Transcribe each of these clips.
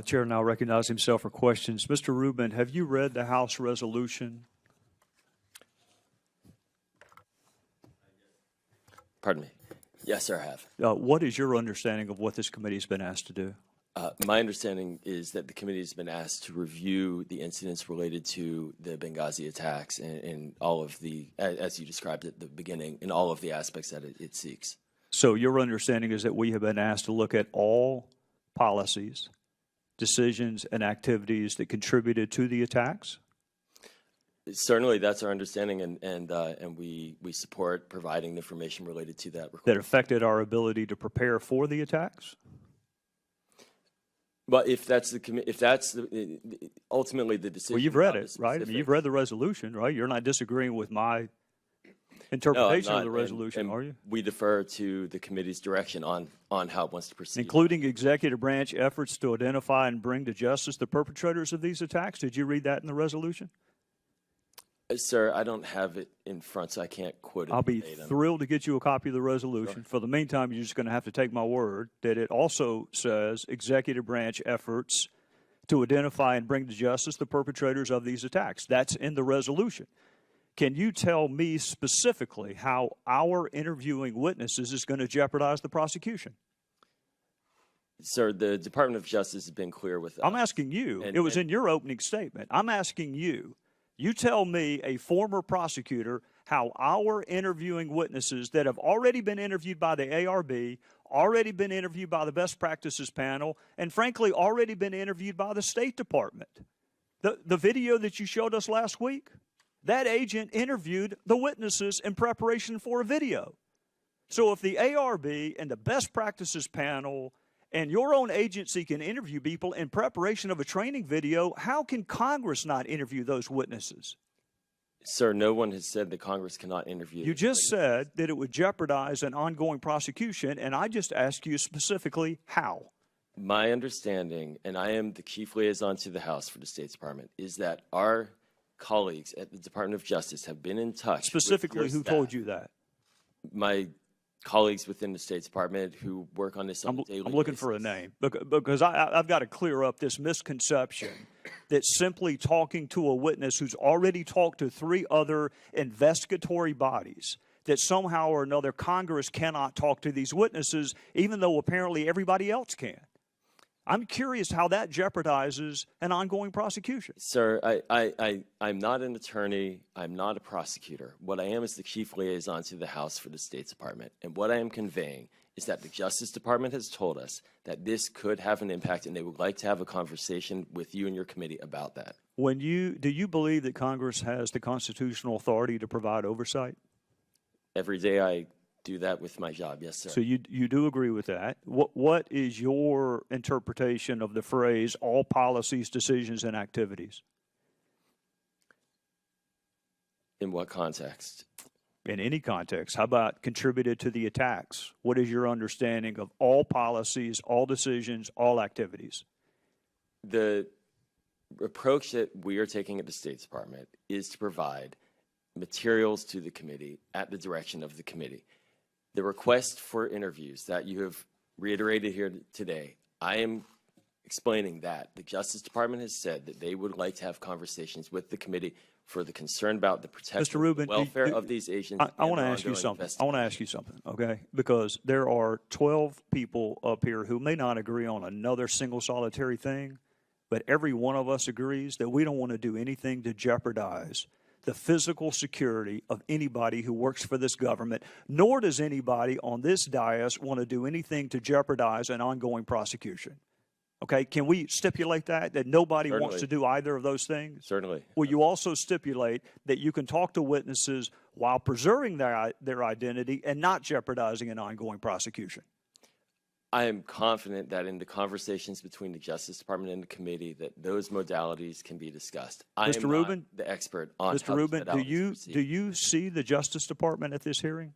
Chair now recognizes himself for questions. Mr. Rubin, have you read the House resolution? Pardon me. Yes, sir, I have. What is your understanding of what this committee has been asked to do? My understanding is that the committee has been asked to review the incidents related to the Benghazi attacks and all of the, as you described at the beginning, in all of the aspects that it seeks. So your understanding is that we have been asked to look at all policies, decisions, and activities that contributed to the attacks? Certainly, that's our understanding, and we support providing the information related to that request. That affected our ability to prepare for the attacks? Well, if that's ultimately the decision. Well, you've read it, right? I mean, you've read the resolution, right? You're not disagreeing with my interpretation of the resolution, are you? We defer to the committee's direction on how it wants to proceed. Including executive branch efforts to identify and bring to justice the perpetrators of these attacks. Did you read that in the resolution? Sir, I don't have it in front, so I can't quote it. I'll be thrilled to get you a copy of the resolution. Sure. For the meantime, you're just going to have to take my word that it also says executive branch efforts to identify and bring to justice the perpetrators of these attacks. That's in the resolution. Can you tell me specifically how our interviewing witnesses is going to jeopardize the prosecution? Sir, the Department of Justice has been clear with us. I'm asking you. It was in your opening statement. I'm asking you. You tell me, a former prosecutor, how our interviewing witnesses that have already been interviewed by the ARB, already been interviewed by the Best Practices Panel, and frankly, already been interviewed by the State Department. The video that you showed us last week, that agent interviewed the witnesses in preparation for a video. So if the ARB and the Best Practices Panel and your own agency can interview people in preparation of a training video, how can Congress not interview those witnesses? Sir, no one has said that Congress cannot interview. You just said that it would jeopardize an ongoing prosecution, and I just asked you specifically how. My understanding, and I am the chief liaison to the House for the State Department, is that our colleagues at the Department of Justice have been in touch. Specifically, who told you that? My colleagues within the State Department who work on this on a daily basis. I'm looking for a name because I've got to clear up this misconception that simply talking to a witness who's already talked to 3 other investigatory bodies, that somehow or another Congress cannot talk to these witnesses, even though apparently everybody else can. I'm curious how that jeopardizes an ongoing prosecution. Sir, I'm not an attorney. I'm not a prosecutor. What I am is the chief liaison to the House for the State Department. And what I am conveying is that the Justice Department has told us that this could have an impact, and they would like to have a conversation with you and your committee about that. Do you believe that Congress has the constitutional authority to provide oversight? Every day I do that with my job, yes, sir. So you do agree with that. What is your interpretation of the phrase all policies, decisions, and activities? In what context? In any context. How about contributed to the attacks? What is your understanding of all policies, all decisions, all activities? The approach that we are taking at the State Department is to provide materials to the committee at the direction of the committee. The request for interviews that you have reiterated here today, I am explaining that the Justice Department has said that they would like to have conversations with the committee for the concern about the protection of the welfare of these agents. I want to ask you something. I want to ask you something, okay? Because there are 12 people up here who may not agree on another single solitary thing, but every one of us agrees that we don't want to do anything to jeopardize the physical security of anybody who works for this government, nor does anybody on this dais want to do anything to jeopardize an ongoing prosecution. Okay, can we stipulate that nobody Certainly. wants to do either of those things? Certainly. Will you also stipulate that you can talk to witnesses while preserving their identity and not jeopardizing an ongoing prosecution? I am confident that in the conversations between the Justice Department and the committee that those modalities can be discussed. Mr. Rubin, not the expert on Mr. Rubin, do you see the Justice Department at this hearing?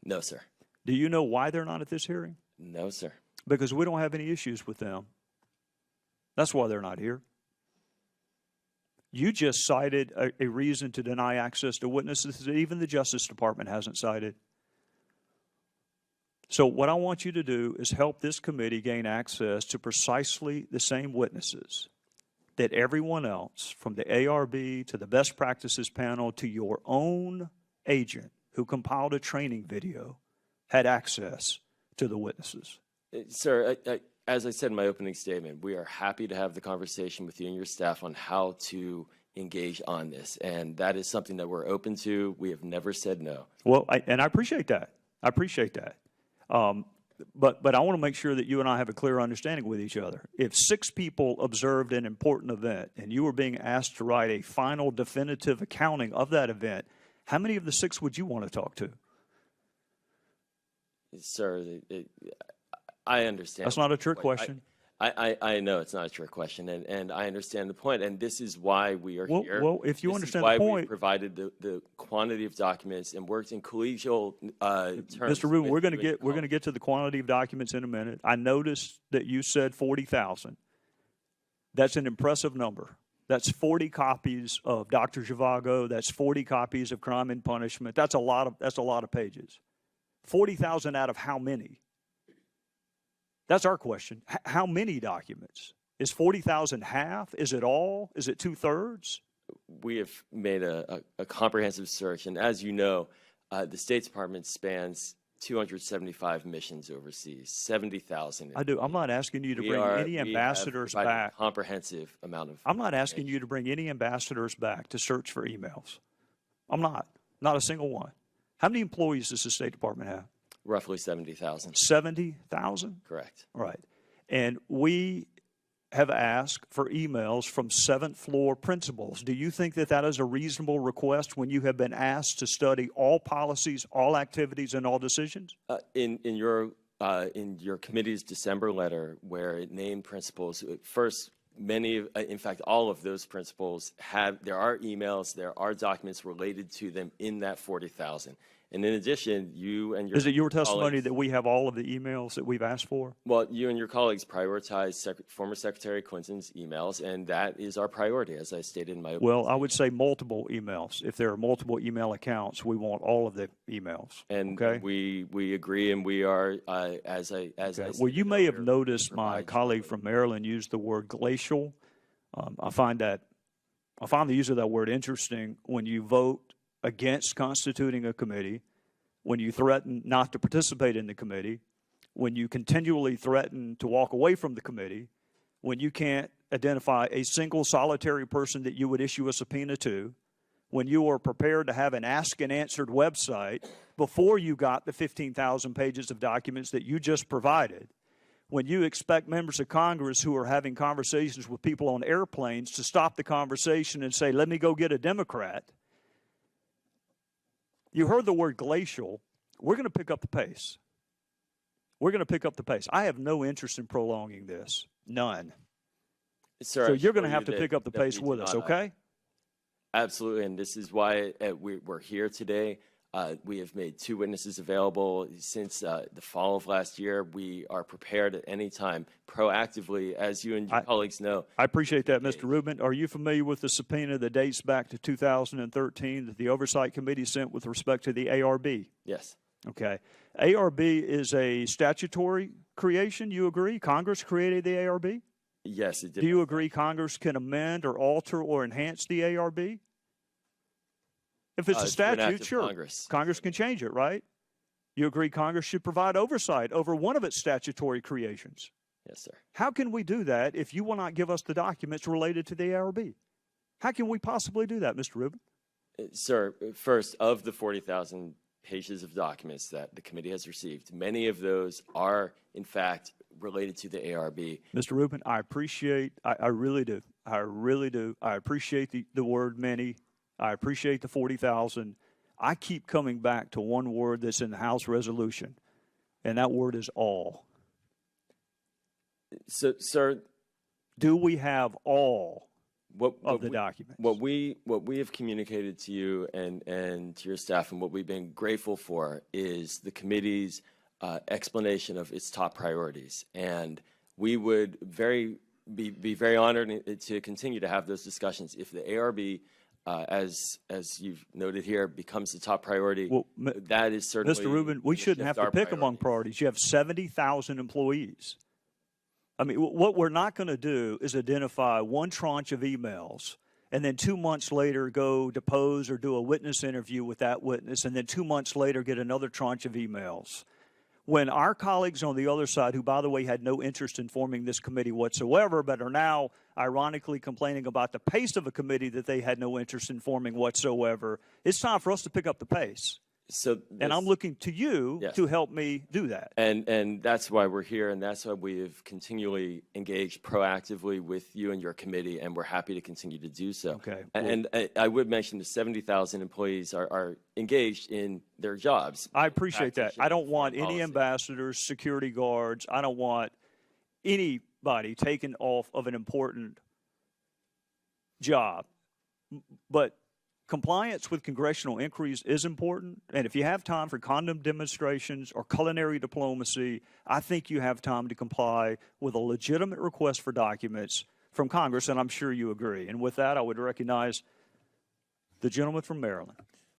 No, sir. Do you know why they're not at this hearing? No, sir. Because we don't have any issues with them. That's why they're not here. You just cited a reason to deny access to witnesses that even the Justice Department hasn't cited. So what I want you to do is help this committee gain access to precisely the same witnesses that everyone else, from the ARB to the best practices panel to your own agent who compiled a training video, had access to the witnesses. Sir, as I said in my opening statement, we are happy to have the conversation with you and your staff on how to engage on this, and that is something that we're open to. We have never said no. Well, and I appreciate that. I appreciate that. But I want to make sure that you and I have a clear understanding with each other. If 6 people observed an important event and you were being asked to write a final definitive accounting of that event, how many of the 6 would you want to talk to? Sir, I understand. That's not a trick question. I know it's not a trick question, and I understand the point, and this is why we are here. Well, if you understand the point. This is why we provided the quantity of documents and worked in collegial terms. Mr. Rubin, we're going to get to the quantity of documents in a minute. I noticed that you said 40,000. That's an impressive number. That's 40 copies of Dr. Zhivago. That's 40 copies of Crime and Punishment. That's a lot of pages. 40,000 out of how many? That's our question. How many documents? Is 40,000 half? Is it all? Is it 2/3? We have made a comprehensive search, and as you know, the State Department spans 275 missions overseas, 70,000. I do. I'm not asking you to bring any ambassadors back. A comprehensive amount of. I'm not asking you to bring any ambassadors back to search for emails. I'm not. Not a single one. How many employees does the State Department have? Roughly 70,000. 70,000? Correct. All right. And we have asked for emails from 7th floor principals. Do you think that that is a reasonable request when you have been asked to study all policies, all activities, and all decisions? In your committee's December letter, where it named principals, first, in fact, all of those principals there are emails, there are documents related to them in that 40,000. And in addition, you and your Is it your testimony that we have all of the emails that we've asked for? Well, you and your colleagues prioritize former Secretary Clinton's emails, and that is our priority, as I stated in my opening Well, I would say multiple emails. If there are multiple email accounts, we want all of the emails. And okay? we agree, and we are, as I Well, you may have noticed my colleague from Maryland used the word glacial. I find the use of that word interesting when you vote against constituting a committee, when you threaten not to participate in the committee, when you continually threaten to walk away from the committee, when you can't identify a single solitary person that you would issue a subpoena to, when you are prepared to have an ask and answered website before you got the 15,000 pages of documents that you just provided, when you expect members of Congress who are having conversations with people on airplanes to stop the conversation and say, let me go get a Democrat. You heard the word glacial. We're going to pick up the pace. We're going to pick up the pace. I have no interest in prolonging this. None. Sir, so you're going to have to pick up the pace with us, okay? Absolutely, and this is why we're here today. We have made 2 witnesses available since the fall of last year. We are prepared at any time, proactively, as you and your colleagues know. I appreciate that, Mr. Rubin. Are you familiar with the subpoena that dates back to 2013 that the Oversight Committee sent with respect to the ARB? Yes. Okay. ARB is a statutory creation, you agree? Congress created the ARB? Yes, it did. Do you agree Congress can amend or alter or enhance the ARB? If it's a statute, sure. Congress can change it, right? You agree Congress should provide oversight over one of its statutory creations? Yes, sir. How can we do that if you will not give us the documents related to the ARB? How can we possibly do that, Mr. Rubin? Sir, first, of the 40,000 pages of documents that the committee has received, many of those are, in fact, related to the ARB. Mr. Rubin, I appreciate, I really do. I really do. I appreciate the word many. I appreciate the 40,000. I keep coming back to one word that's in the House resolution, and that word is all. So, sir, do we have all of the documents? What we have communicated to you and to your staff, and what we've been grateful for, is the committee's explanation of its top priorities, and we would be very honored to continue to have those discussions if the ARB as you've noted here, becomes the top priority. Well, that is certainly, Mr. Rubin, we shouldn't have to pick among priorities. You have 70,000 employees. I mean, what we're not going to do is identify one tranche of emails and then 2 months later go depose or do a witness interview with that witness, and then 2 months later get another tranche of emails. When our colleagues on the other side, who, by the way, had no interest in forming this committee whatsoever, but are now ironically complaining about the pace of a committee that they had no interest in forming whatsoever, it's time for us to pick up the pace. And I'm looking to you to help me do that. And that's why we're here, and that's why we have continually engaged proactively with you and your committee, and we're happy to continue to do so. Okay. And I would mention the 70,000 employees are engaged in their jobs. I appreciate that. I don't want any ambassadors, security guards. I don't want anybody taken off of an important job. But compliance with congressional inquiries is important, and if you have time for condom demonstrations or culinary diplomacy, I think you have time to comply with a legitimate request for documents from Congress, and I'm sure you agree. And with that, I would recognize the gentleman from Maryland.